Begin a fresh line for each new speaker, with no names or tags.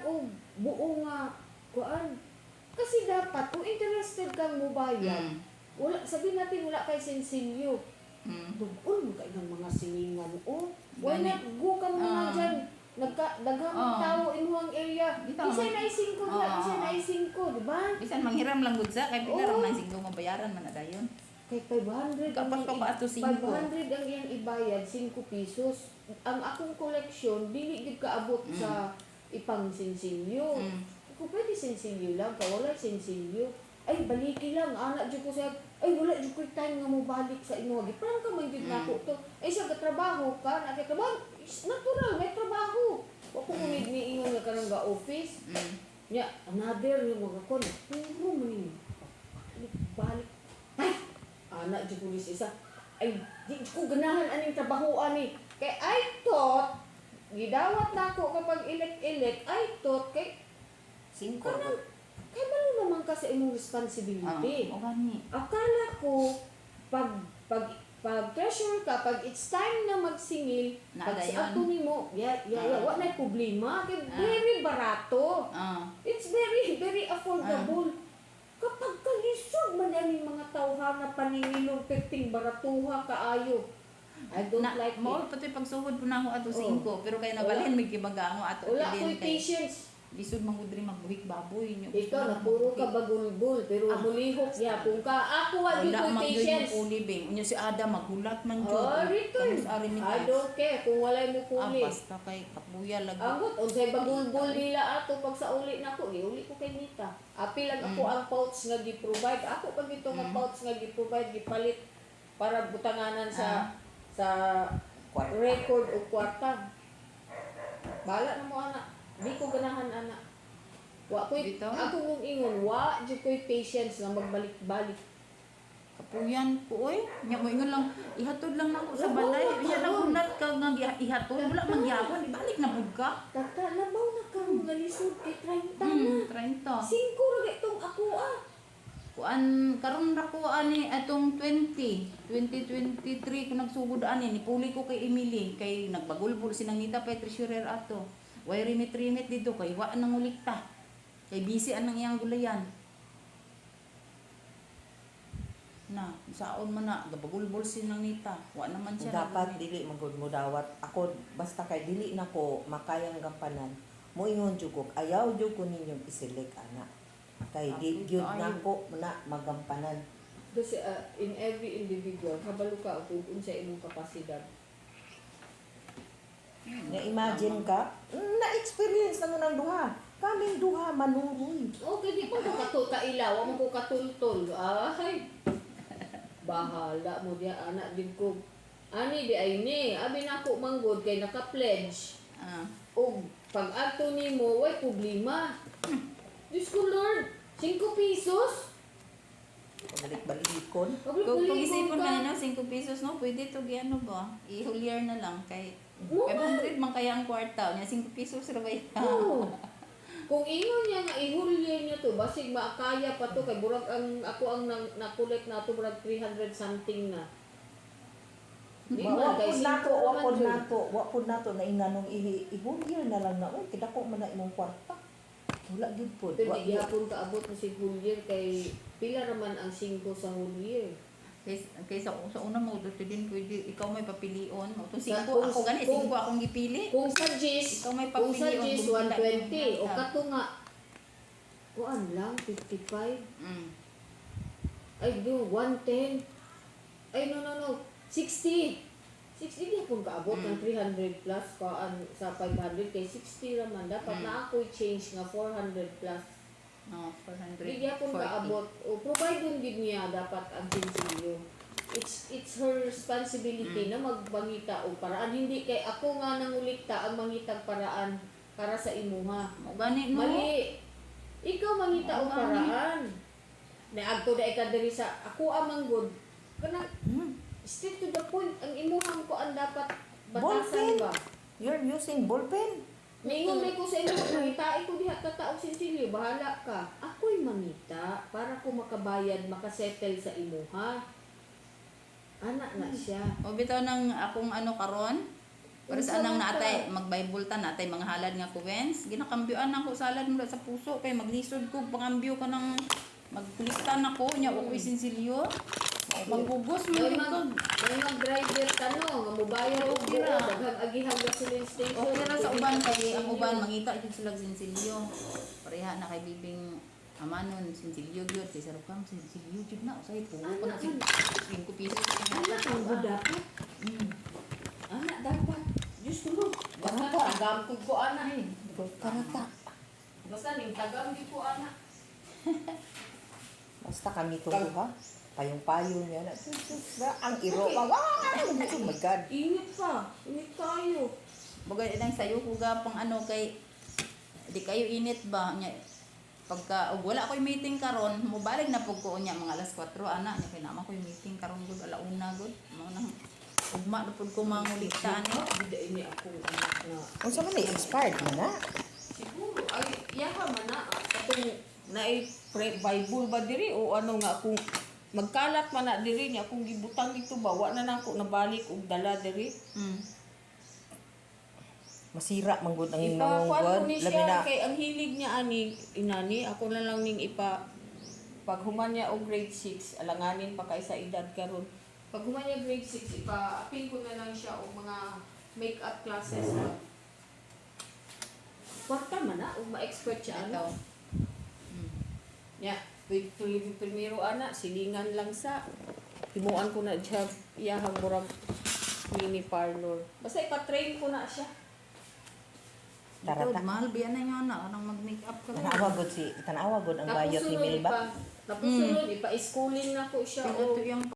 og buo nga kuan. Kasi dapat kung interested kang mobayad, wala sabihin natin wala kay sensilyo. Dugon mo kay ng mga silingan o why not go ka muna dyan. Daghang tao imuhang area. Isa na isingko na, isa na isingko, di ba?
Bisan manghiram lang gud sa kay pinaram na singko mabayaran man na dayon.
Kay 500
Kapas pa ato 5.
500 ang iyang ibayad, 5 pesos. Ang akong koleksyon, dili gid kaabot sa ipang sensilyo. Kung pwede sensilyo lang, kawala sensilyo. Ay, baliki lang, anak dyan ko siya, ay, wala dyan ko time nga mo balik sa ino. Parang ka man dyan nako to. Ay, siya katrabaho ka, nakatrabaho, natural, may trabaho. Wa ko kunid ni ingon nga karang ga office. Nya, another yung mga kon, puro man yun. Balik. Ay, anak dyan ko isa. Ay, di ko ganahan aning trabahoan ni. Kay I thought, gidawat na ako kapag elect, I thought, kay,
5.
kaya balo naman ka sa imong responsibility.
O gani.
Akala ko, pag treasure ka, pag it's time na magsingil, pag sa ato nimo, wala na problema. Very barato. It's very, very affordable. Kapag kalisod man yan yung mga tawhana paningilong perting baratuha kaayo. I don't like it.
Mo pati pagsugod po na ako ato 5, pero kay nabalhin may gibagango ato
wala ko'y patience.
Lisod mangudri magbuhik baboy nyo.
Ikaw na puro ka bagulbul pero mulihok ya kung ka ako wa gyud ko'y patience.
Wala ulibing. Unyo si Adam maghulat man jud.
Oh, return. I don't care kung walay mo kuli.
Basta kay kapuya lagi.
Angot unsay bagulbul nila ato pag sa uli nako, giuli ko kay Nita. Apil lang ako ang pouch nga gi-provide. Ako pag ito nga pouch nga gi-provide gipalit para butanganan sa record o kwarta. Bala na mo anak. Di ko ganahan anak. Wa ko'y, ako mong ingon, wa di ko'y patience nga magbalik-balik.
Kapuyan ko oy. Nya mo ingon lang, ihatod lang nako sa balay. Iya lang hunat ka nga ihatod, wala man gyapon, ibalik na pud ka.
Tata, labaw na ka nga lisod kay 30 na.
30.
5 ra itong ako
Kuan karon ra ko ani atong 2023 ko nagsugod ani ni puli ko kay Emily kay nagbagulbol sinang Nita pa treasurer ato. Way rimit dito kay wa nang ulikta. Kay busy anang iyang gulayan. Na, saon man na gabagulbol sinang Nita. Wa naman siya.
Dapat dili magud mo dawat. Ako basta kay dili nako makayang gampanan. Moingon jud ko ayaw jud ko ninyong isilik ana. Kay di gyud nako na magampanan.
Kasi in every individual, kabalo ka kung unsa imong kapasidad.
Na-imagine ka, na-experience na mo ng duha. Kaming duha manuroy.
Okay, di pa ko kailaw, mo ko katultol. Ay, bahala mo diya, anak din ko. Ani di ay ni, abi na ako manggod kay naka-pledge. O pag ato ni mo, way problema. Diyos ko Lord, 5 pesos?
Balik-balikon.
Kung isipon ka na 5 pesos no, pwede to ano ba? I-hulier na lang kay 500 man kaya ang kwarta niya 5 pesos ra ba?
Kung ingon niya nga ihulye niya to, basig maakaya pa to kay burag ang ako ang nakulit na to burag 300 something na.
Wapod nato na inganong ihulye na lang na kidako man na imong kwarta. Wala gid pod.
Pero di gyapon kaabot na si hulye kay pila raman ang 5 sa hulye.
Kaysa sa una mo dito din pwede ikaw may papilion mo. Itong 5 ako gani 5 akong gipili.
Kung sa GIS,
ikaw may
kung sa
papilion.
GIS 120 o kato nga kuan lang 55. Ay do 110. Ay no 60. 60 di kung kaabot ng 300 plus kuan sa 500 kay 60 raman dapat na ako i-change nga 400 plus.
No, 400.
Bigyan kong kaabot. O provide yung gid niya dapat ang sensilyo. It's her responsibility na magbangita o paraan. Hindi kay ako nga nangulikta ang mangitag paraan para sa imuha.
Gani no.
Mali. Ikaw mangita o paraan. Naagto da ka diri sa ako amang good. Kana straight to the point ang imuhang ko ang dapat batasan ba?
You're using ballpen.
Mingon ko sa inyo, mangita ko diha ka taong sensilyo, bahala ka. Ako'y mangita para ko makabayad, makasettle sa imuha. Anak na siya.
O bitaw ng akong ano karon, Para sa anang natay mag-Bible ta natay mga halad nga kuwens, ginakambyoan ako salad mula sa puso kay maglisod ko pangambyo ka ng magkuliktan ako nya wa ko'y sinsilyo. Manggugos mo
May
rin
mag,
ko.
may mag-driver ka no, nga mubayad og
Okay
buo,
ra.
daghang agihang gasoline station.
Okay ra sa uban kay ang uban mangita jud sila og sinsilyo. Pareha na kay bibing amanon sinsilyo gyud kay sarap kam sinsilyo jud na usay puro ko na 5 piso.
Anak ang dapat. Anak dapat. Diyos ko mo. Basta tagam ko anak eh.
Karata.
Basta ning tagam di ko anak.
Basta kami tulo ha. Payong-payong niya na. Ang iro pa. Oh my God.
Init pa. Init kayo.
Bagay nang sayo ko gapang ano kay di kayo init ba nya pagka ug wala ko'y meeting karon mobalik na pug ko nya mga alas 4 ana nya kay nama ko'y meeting karon gud alauna gud mao nang ugma na pud ko manguliktaan ni.
Bida ini akong anak na.
Unsa man ni expired man na?
Siguro ay yaha man na.
Katong naay Bible ba diri o ano nga akong magkalat man na diri niya akong gibutang dito ba wa na nako nabalik og dala diri.
Masira man gud ang
Ipakuan
nangunggod.
ko ni
Labi
siya
na.
kay ang hilig niya ani inani ako na lang ning pag human niya og grade 6 alanganin pa kay sa edad karon.
Pag humanya grade 6, ipa-apin ko na lang siya o mga make-up classes ba. Kwarta man na, o ma-expert siya
Ito.
ano.
Nya, primero ana silingan lang sa himuan ko na siya iyahang murag mini parlor. Basta ipa-train ko na siya.
Tarata.
Tarata.
Mahal biya na nga na anang mag-make up ka.
Tanawa gud ang bayot ni Milba.
Tapos sunod, ipa-schooling na ko siya.
Pero
O,
ito yung